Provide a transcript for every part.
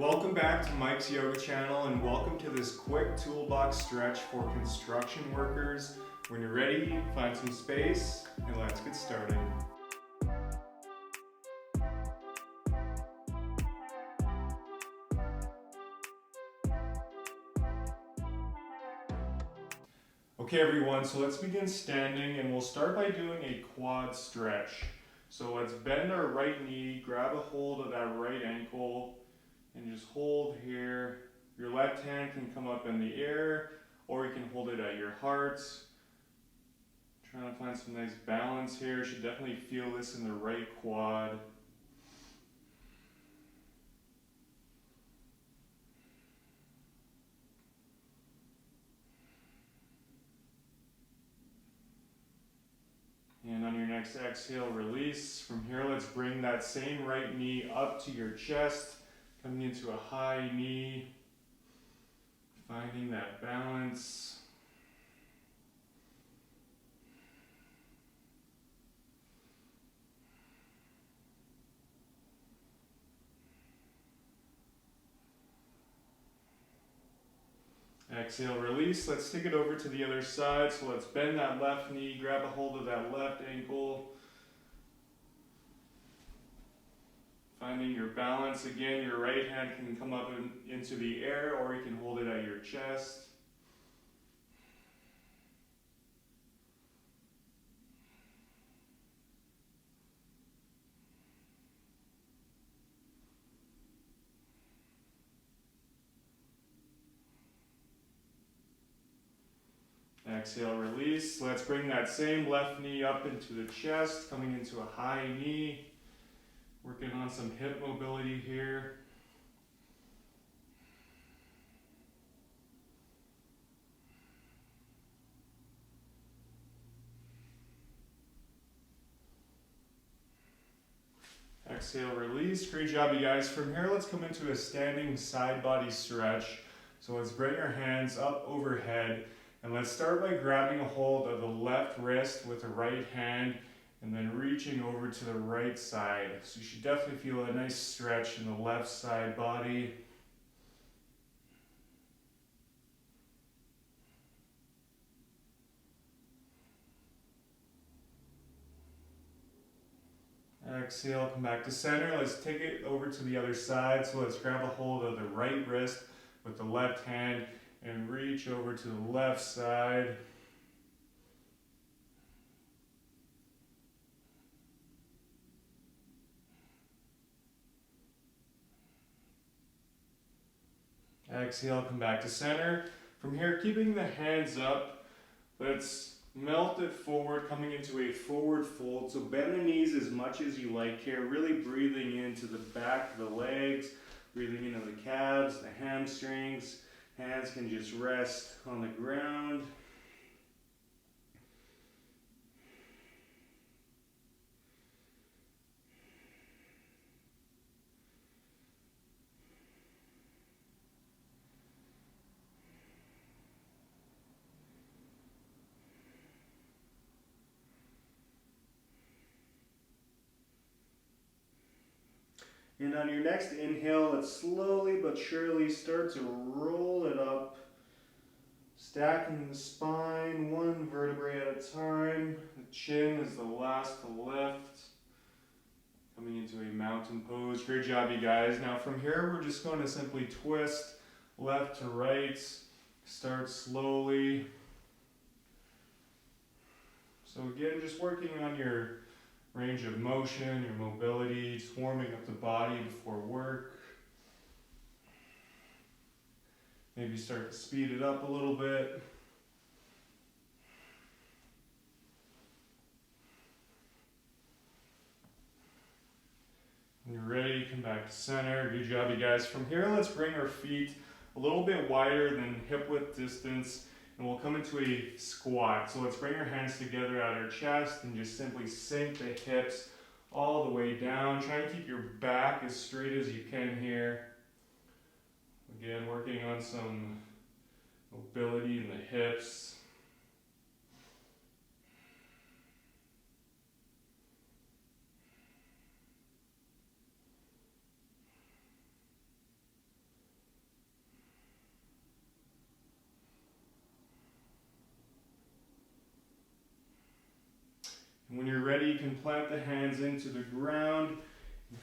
Welcome back to Mike's Yoga channel and welcome to this quick toolbox stretch for construction workers. When you're ready, find some space and let's get started. Okay everyone, so let's begin standing and we'll start by doing a quad stretch. So let's bend our right knee, grab a hold of that right ankle, and just hold here. Your left hand can come up in the air, or you can hold it at your heart. Trying to find some nice balance here. You should definitely feel this in the right quad. And on your next exhale, release. From here, let's bring that same right knee up to your chest, coming into a high knee, finding that balance. Exhale, release. Let's take it over to the other side. So let's bend that left knee, grab a hold of that left ankle. Finding your balance. Again, your right hand can come up into the air, or you can hold it at your chest. Exhale, release. Let's bring that same left knee up into the chest, coming into a high knee. Working on some hip mobility here. Exhale, release. Great job, you guys. From here, let's come into a standing side body stretch. So let's bring our hands up overhead. And let's start by grabbing a hold of the left wrist with the right hand and then reaching over to the right side. So you should definitely feel a nice stretch in the left side body. Exhale, come back to center. Let's take it over to the other side. So let's grab a hold of the right wrist with the left hand and reach over to the left side. Exhale, come back to center. From here, keeping the hands up, let's melt it forward, coming into a forward fold. So bend the knees as much as you like here, really breathing into the back of the legs, breathing into the calves, the hamstrings. Hands can just rest on the ground. And on your next inhale, let's slowly but surely start to roll it up, stacking the spine one vertebrae at a time. The chin is the last to lift. Coming into a mountain pose. Great job, you guys. Now from here, we're just going to simply twist left to right. Start slowly. So again, just working on your range of motion, your mobility, just warming up the body before work. Maybe start to speed it up a little bit. When you're ready, come back to center. Good job, you guys. From here, let's bring our feet a little bit wider than hip width distance, and we'll come into a squat. So let's bring our hands together at our chest and just simply sink the hips all the way down. Try and keep your back as straight as you can here. Again, working on some mobility in the hips. ready, you can plant the hands into the ground.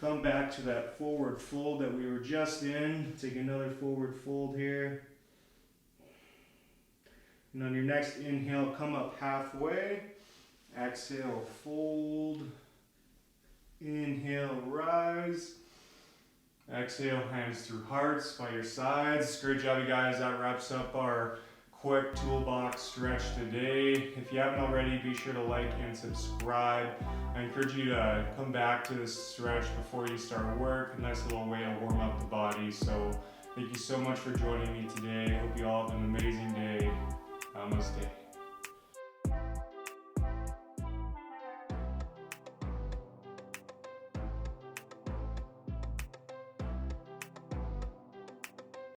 Come back to that forward fold that we were just in. Take another forward fold here. And on your next inhale, come up halfway. Exhale, fold. Inhale, rise. Exhale, hands through hearts by your sides. Great job, you guys. That wraps up our quick toolbox stretch today. If you haven't already, be sure to like and subscribe. I encourage you to come back to this stretch before you start work. A nice little way to warm up the body. So thank you so much for joining me today. Hope you all have an amazing day. Namaste.